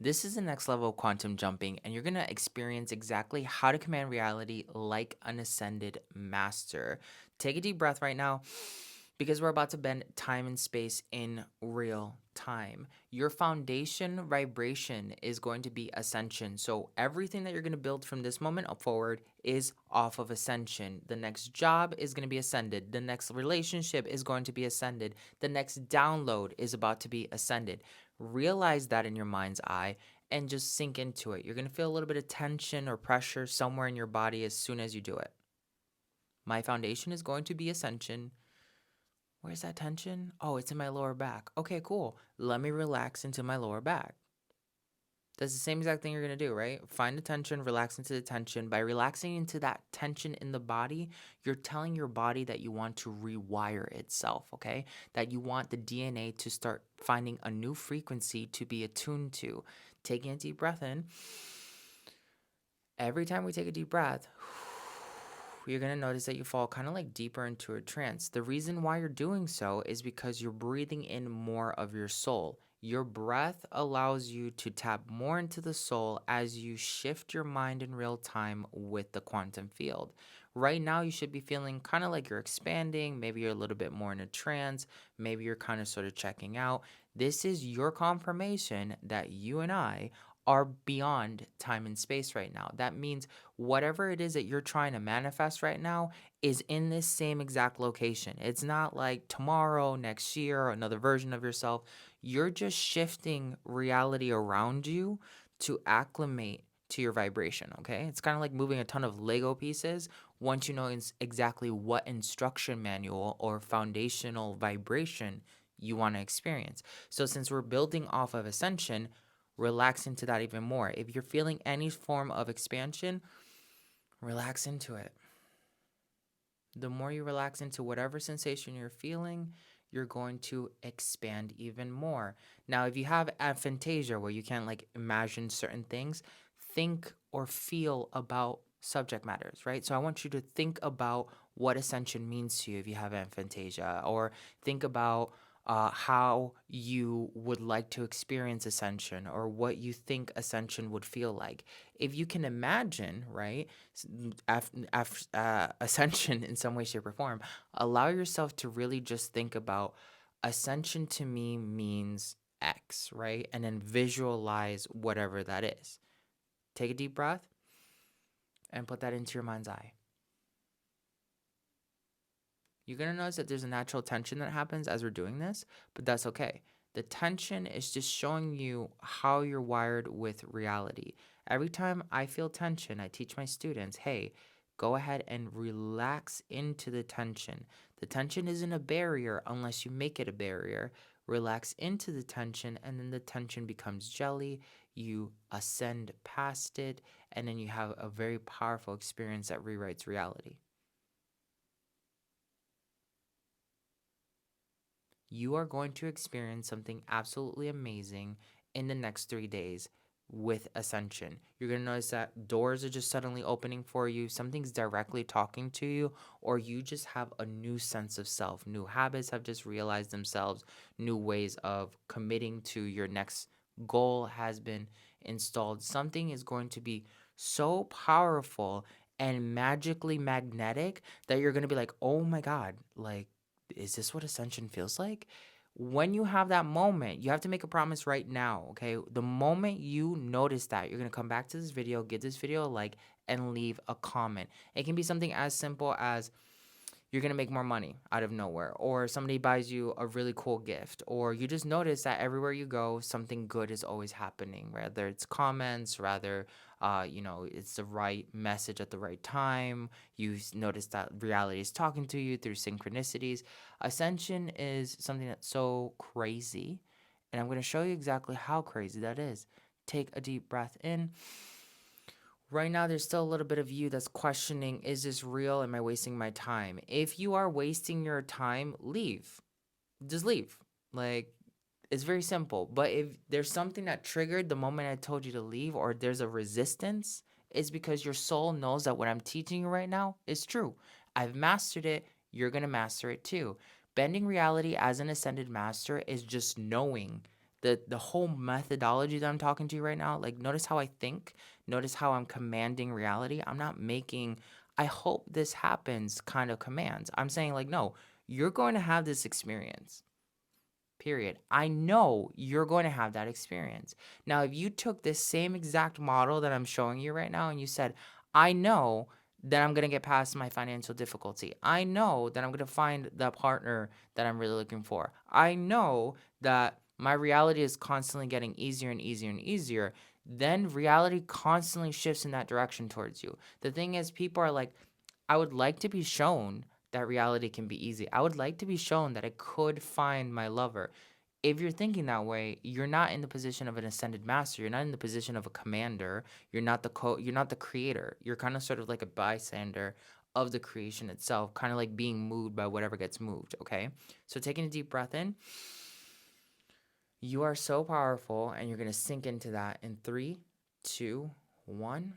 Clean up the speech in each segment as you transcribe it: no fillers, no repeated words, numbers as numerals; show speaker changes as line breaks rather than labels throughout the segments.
This is the next level of quantum jumping, and you're going to experience exactly how to command reality like an ascended master. Take a deep breath right now because we're about to bend time and space in real time. Your foundation vibration is going to be ascension. So everything that you're going to build from this moment up forward is off of ascension. The next job is going to be ascended. The next relationship is going to be ascended. The next download is about to be ascended. Realize that in your mind's eye and just sink into it. You're going to feel a little bit of tension or pressure somewhere in your body as soon as you do it. My foundation is going to be ascension. Where's that tension? Oh, it's in my lower back. Okay, cool. Let me relax into my lower back. That's the same exact thing you're going to do, right? Find the tension, relax into the tension. By relaxing into that tension in the body, you're telling your body that you want to rewire itself, okay? That you want the DNA to start finding a new frequency to be attuned to. Taking a deep breath in. Every time we take a deep breath, you're going to notice that you fall kind of like deeper into a trance. The reason why you're doing so is because you're breathing in more of your soul. Your breath allows you to tap more into the soul as you shift your mind in real time with the quantum field. Right now, you should be feeling kind of like you're expanding. Maybe you're a little bit more in a trance. Maybe you're kind of sort of checking out. This is your confirmation that you and I are beyond time and space right now. That means whatever it is that you're trying to manifest right now is in this same exact location. It's not like tomorrow, next year, or another version of yourself. You're just shifting reality around you to acclimate to your vibration, okay? It's kind of like moving a ton of Lego pieces once you know exactly what instruction manual or foundational vibration you want to experience. So since we're building off of Ascension, relax into that even more. If you're feeling any form of expansion, relax into it. The more you relax into whatever sensation you're feeling, you're going to expand even more. Now, if you have aphantasia where you can't like imagine certain things, think or feel about subject matters, right? So I want you to think about what ascension means to you if you have aphantasia, or think about how you would like to experience ascension or what you think ascension would feel like. If you can imagine, right, ascension in some way, shape, or form, allow yourself to really just think about ascension to me means X, right? And then visualize whatever that is. Take a deep breath and put that into your mind's eye. You're going to notice that there's a natural tension that happens as we're doing this, but that's okay. The tension is just showing you how you're wired with reality. Every time I feel tension, I teach my students, hey, go ahead and relax into the tension. The tension isn't a barrier unless you make it a barrier. Relax into the tension, and then the tension becomes jelly. You ascend past it, and then you have a very powerful experience that rewrites reality. You are going to experience something absolutely amazing in the next 3 days with Ascension. You're going to notice that doors are just suddenly opening for you, something's directly talking to you, or you just have a new sense of self. New habits have just realized themselves, new ways of committing to your next goal has been installed. Something is going to be so powerful and magically magnetic that you're going to be like, oh my God, like, is this what ascension feels like? When you have that moment, you have to make a promise right now, okay? The moment you notice that, you're gonna come back to this video, give this video a like, and leave a comment. It can be something as simple as you're gonna make more money out of nowhere, or somebody buys you a really cool gift, or you just notice that everywhere you go, something good is always happening. Whether it's comments, rather, it's the right message at the right time. You notice that reality is talking to you through synchronicities. Ascension is something that's so crazy, and I'm gonna show you exactly how crazy that is. Take a deep breath in. Right now, there's still a little bit of you that's questioning, is this real? Am I wasting my time? If you are wasting your time, leave. Just leave. Like, it's very simple. But if there's something that triggered the moment I told you to leave, or there's a resistance, it's because your soul knows that what I'm teaching you right now is true. I've mastered it. You're going to master it too. Bending reality as an ascended master is just knowing The whole methodology that I'm talking to you right now, like notice how I think, notice how I'm commanding reality. I'm not making I hope this happens kind of commands. I'm saying like no, you're going to have this experience. Period. I know you're going to have that experience. Now, if you took this same exact model that I'm showing you right now and you said, I know that I'm going to get past my financial difficulty. I know that I'm going to find the partner that I'm really looking for. I know that my reality is constantly getting easier and easier and easier. Then reality constantly shifts in that direction towards you. The thing is, people are like, I would like to be shown that reality can be easy. I would like to be shown that I could find my lover. If you're thinking that way, you're not in the position of an ascended master. You're not in the position of a commander. You're not the creator. You're kind of sort of like a bystander of the creation itself, kind of like being moved by whatever gets moved, okay? So taking a deep breath in, you are so powerful and you're going to sink into that in 3, 2, 1.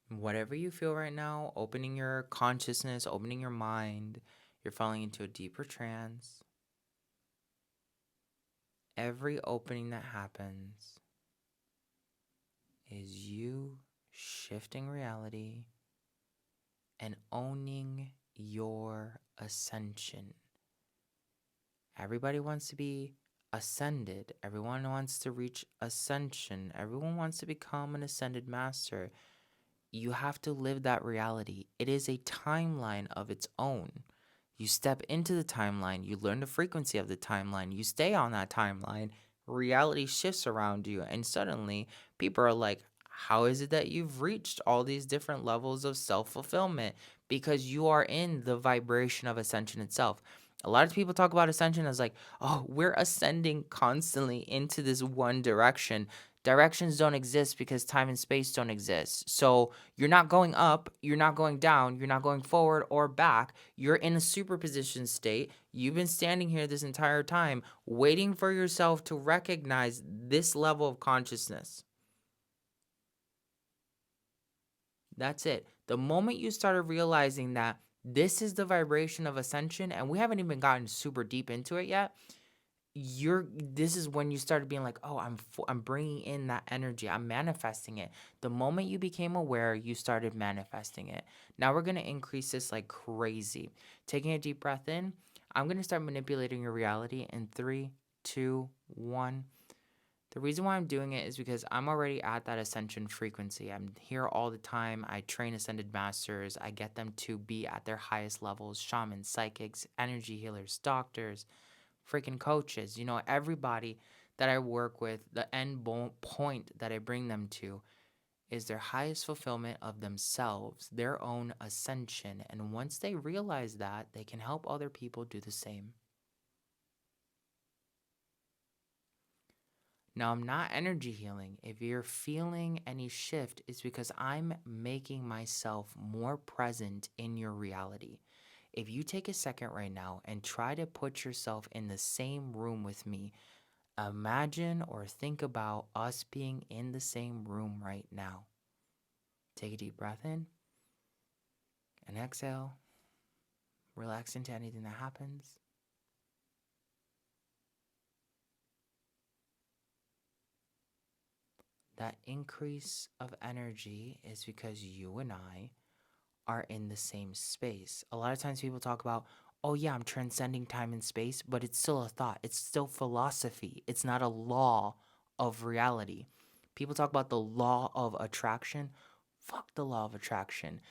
Whatever you feel right now, opening your consciousness, opening your mind, you're falling into a deeper trance. Every opening that happens is you shifting reality and owning your ascension. Everybody wants to be ascended. Everyone wants to reach ascension. Everyone wants to become an ascended master. You have to live that reality. It is a timeline of its own. You step into the timeline, you learn the frequency of the timeline, you stay on that timeline, reality shifts around you, and suddenly people are like, how is it that you've reached all these different levels of self fulfillment? Because you are in the vibration of ascension itself. A lot of people talk about ascension as like, oh, we're ascending constantly into this one direction. Directions don't exist because time and space don't exist. So you're not going up, you're not going down, you're not going forward or back. You're in a superposition state. You've been standing here this entire time waiting for yourself to recognize this level of consciousness. That's it. The moment you started realizing that this is the vibration of ascension, and we haven't even gotten super deep into it yet, this is when you started being like, oh, I'm bringing in that energy, I'm manifesting it. The moment you became aware, you started manifesting it. Now we're going to increase this like crazy. Taking a deep breath in, I'm going to start manipulating your reality in 3, 2, 1. The reason why I'm doing it is because I'm already at that ascension frequency. I'm here all the time. I train ascended masters. I get them to be at their highest levels: shamans, psychics, energy healers, doctors, freaking coaches, everybody that I work with. The point that I bring them to is their highest fulfillment of themselves, their own ascension. And once they realize that, they can help other people do the same. Now, I'm not energy healing. If you're feeling any shift, it's because I'm making myself more present in your reality. If you take a second right now and try to put yourself in the same room with me, imagine or think about us being in the same room right now. Take a deep breath in and exhale. Relax into anything that happens. That increase of energy is because you and I are in the same space. A lot of times people talk about, oh yeah, I'm transcending time and space, but it's still a thought. It's still philosophy. It's not a law of reality. People talk about the law of attraction. Fuck the law of attraction.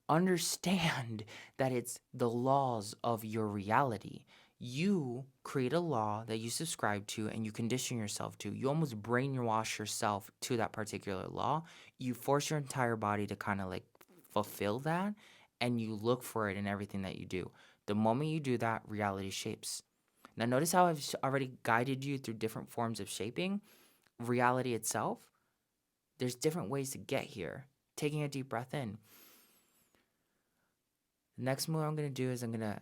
Understand that it's the laws of your reality. You create a law that you subscribe to and you condition yourself to. You almost brainwash yourself to that particular law. You force your entire body to kind of like fulfill that, and you look for it in everything that you do. The moment you do that, reality shapes. Now, notice how I've already guided you through different forms of shaping reality itself. There's different ways to get here. Taking a deep breath in. The next move I'm going to do is I'm going to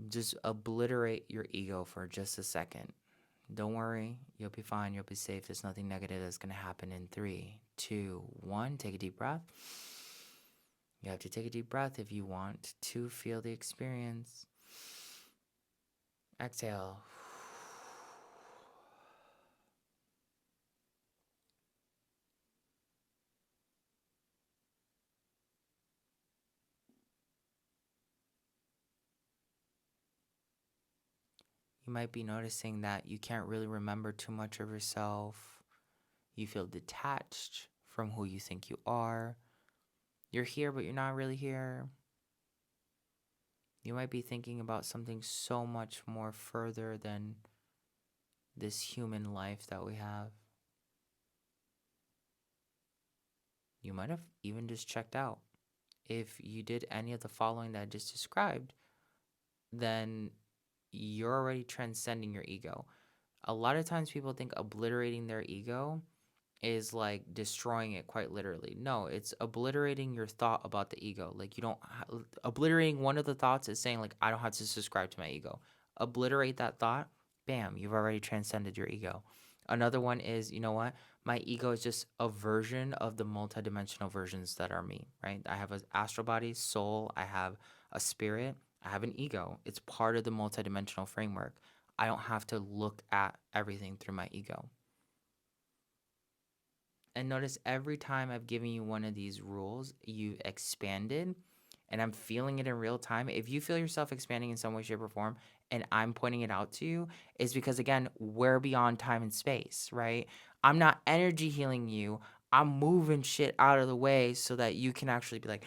just obliterate your ego for just a second. Don't worry, you'll be fine, you'll be safe. There's nothing negative that's going to happen in 3, 2, 1. Take a deep breath. You have to take a deep breath if you want to feel the experience. Exhale. You might be noticing that you can't really remember too much of yourself. You feel detached from who you think you are. You're here, but you're not really here. You might be thinking about something so much more further than this human life that we have. You might have even just checked out. If you did any of the following that I just described, then you're already transcending your ego. A lot of times people think obliterating their ego is like destroying it quite literally. No, it's obliterating your thought about the ego. Like you don't obliterating one of the thoughts is saying like I don't have to subscribe to my ego. Obliterate that thought, bam, you've already transcended your ego. Another one is, you know what? My ego is just a version of the multidimensional versions that are me, right? I have an astral body, soul, I have a spirit, I have an ego. It's part of the multidimensional framework. I don't have to look at everything through my ego. And notice every time I've given you one of these rules, you've expanded, and I'm feeling it in real time. If you feel yourself expanding in some way, shape, or form, and I'm pointing it out to you, is because, again, we're beyond time and space, right? I'm not energy healing you. I'm moving shit out of the way so that you can actually be like,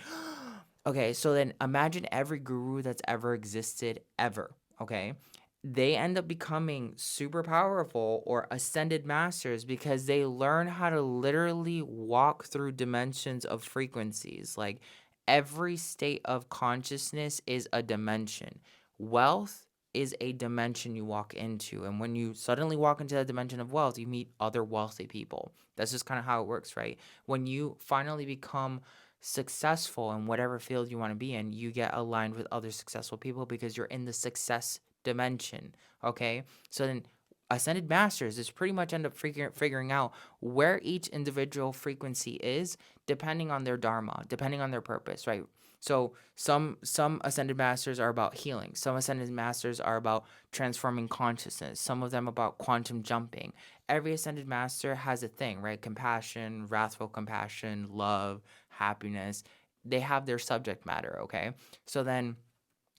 okay, so then imagine every guru that's ever existed, ever, okay? They end up becoming super powerful or ascended masters because they learn how to literally walk through dimensions of frequencies. Like every state of consciousness is a dimension. Wealth is a dimension you walk into. And when you suddenly walk into that dimension of wealth, you meet other wealthy people. That's just kind of how it works, right? When you finally become successful in whatever field you want to be in, you get aligned with other successful people because you're in the success dimension. Okay, so then ascended masters is pretty much end up figuring out where each individual frequency is depending on their dharma, depending on their purpose, right? So some ascended masters are about healing, some ascended masters are about transforming consciousness, some of them about quantum jumping. Every ascended master has a thing, right? Compassion, wrathful compassion, love, happiness. They have their subject matter. Okay, so then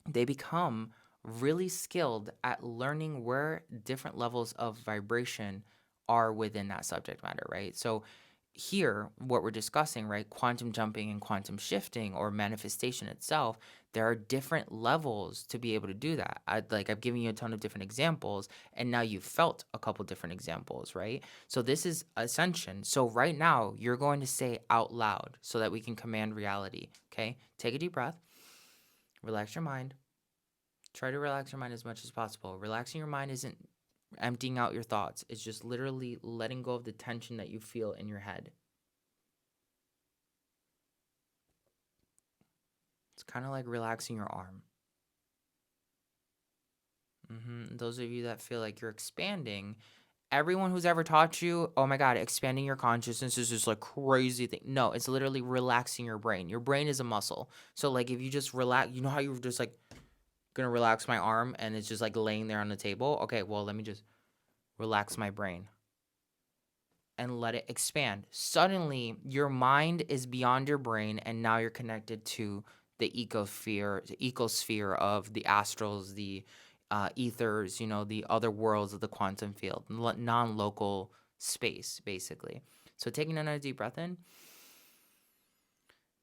they become really skilled at learning where different levels of vibration are within that subject matter, right? So here, what we're discussing, right, quantum jumping and quantum shifting or manifestation itself, there are different levels to be able to do that. I've given you a ton of different examples, and now you've felt a couple different examples, right? So this is ascension. So right now, you're going to say out loud so that we can command reality. Okay, take a deep breath, relax your mind. Try to relax your mind as much as possible. Relaxing your mind isn't emptying out your thoughts, it's just literally letting go of the tension that you feel in your head. It's kind of like relaxing your arm. Those of you that feel like you're expanding, everyone who's ever taught you, oh my God, expanding your consciousness is just like crazy thing. No, it's literally relaxing your brain. Your brain is a muscle. So like if you just relax, you know how you're just like gonna relax my arm and it's just like laying there on the table. Okay, well, let me just relax my brain and let it expand. Suddenly, your mind is beyond your brain, and now you're connected to the ecosphere of the astrals, the ethers, the other worlds of the quantum field, non-local space, basically. So, taking another deep breath in,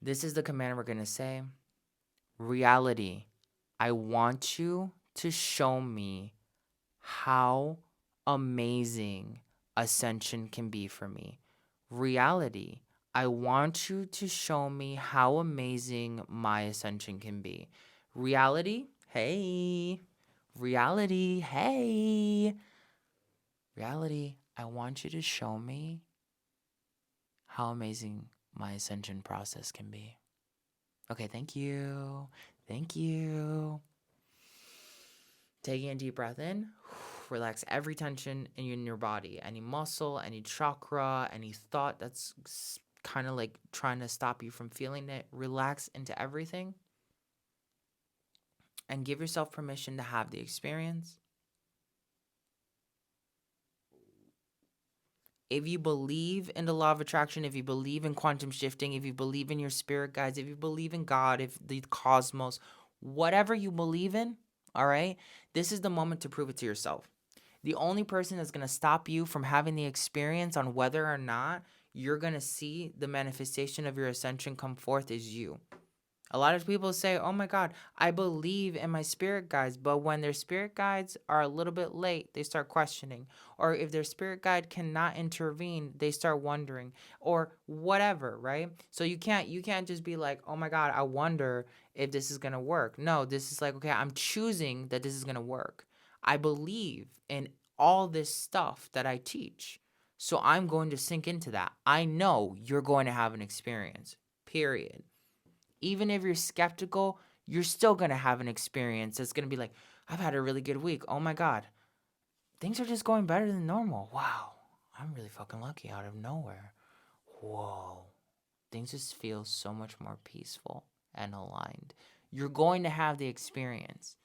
this is the command we're gonna say: Reality, I want you to show me how amazing ascension can be for me. Reality, I want you to show me how amazing my ascension can be. Reality, hey. Reality, hey. Reality, I want you to show me how amazing my ascension process can be. Okay, thank you. Thank you. Taking a deep breath in, relax every tension in your body, any muscle, any chakra, any thought that's kind of like trying to stop you from feeling it. Relax into everything and give yourself permission to have the experience. If you believe in the law of attraction, if you believe in quantum shifting, if you believe in your spirit guides, if you believe in God, if the cosmos, whatever you believe in, all right, this is the moment to prove it to yourself. The only person that's going to stop you from having the experience on whether or not you're going to see the manifestation of your ascension come forth is you. A lot of people say, oh my God, I believe in my spirit guides. But when their spirit guides are a little bit late, they start questioning. Or if their spirit guide cannot intervene, they start wondering or whatever, right? So you can't just be like, oh my God, I wonder if this is going to work. No, this is like, okay, I'm choosing that this is going to work. I believe in all this stuff that I teach. So I'm going to sink into that. I know you're going to have an experience, period. Even if you're skeptical, you're still going to have an experience that's going to be like, I've had a really good week. Oh my God, things are just going better than normal. Wow, I'm really fucking lucky out of nowhere. Whoa, things just feel so much more peaceful and aligned. You're going to have the experience.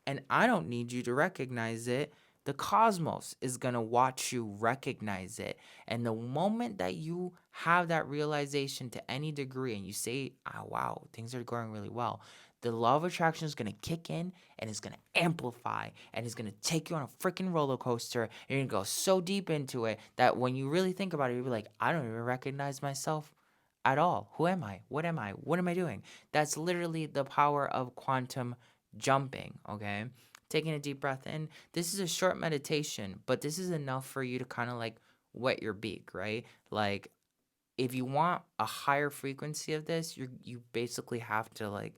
And I don't need you to recognize it. The cosmos is going to watch you recognize it. And the moment that you have that realization to any degree and you say, oh, wow, things are going really well, the law of attraction is going to kick in and it's going to amplify and it's going to take you on a freaking roller coaster. And you're going to go so deep into it that when you really think about it, you'll be like, I don't even recognize myself at all. Who am I? What am I? What am I doing? That's literally the power of quantum jumping, okay? Taking a deep breath in. This is a short meditation, but this is enough for you to kind of like wet your beak, right? Like if you want a higher frequency of this, you basically have to like,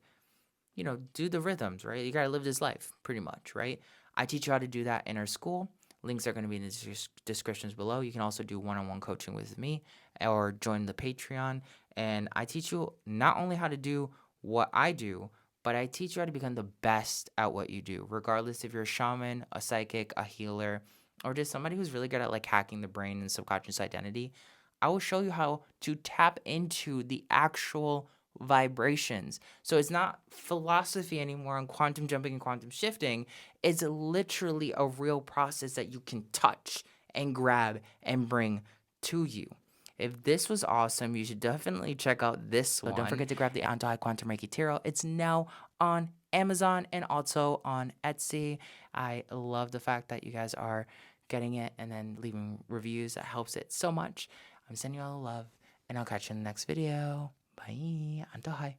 do the rhythms, right? You got to live this life pretty much, right? I teach you how to do that in our school. Links are going to be in the descriptions below. You can also do one-on-one coaching with me or join the Patreon. And I teach you not only how to do what I do, but I teach you how to become the best at what you do, regardless if you're a shaman, a psychic, a healer, or just somebody who's really good at like hacking the brain and subconscious identity. I will show you how to tap into the actual vibrations. So it's not philosophy anymore on quantum jumping and quantum shifting. It's literally a real process that you can touch and grab and bring to you. If this was awesome, you should definitely check out this one. Don't forget to grab the Antojai Quantum Reiki Tarot. It's now on Amazon and also on Etsy. I love the fact that you guys are getting it and then leaving reviews. That helps it so much. I'm sending you all the love, and I'll catch you in the next video. Bye. Antojai.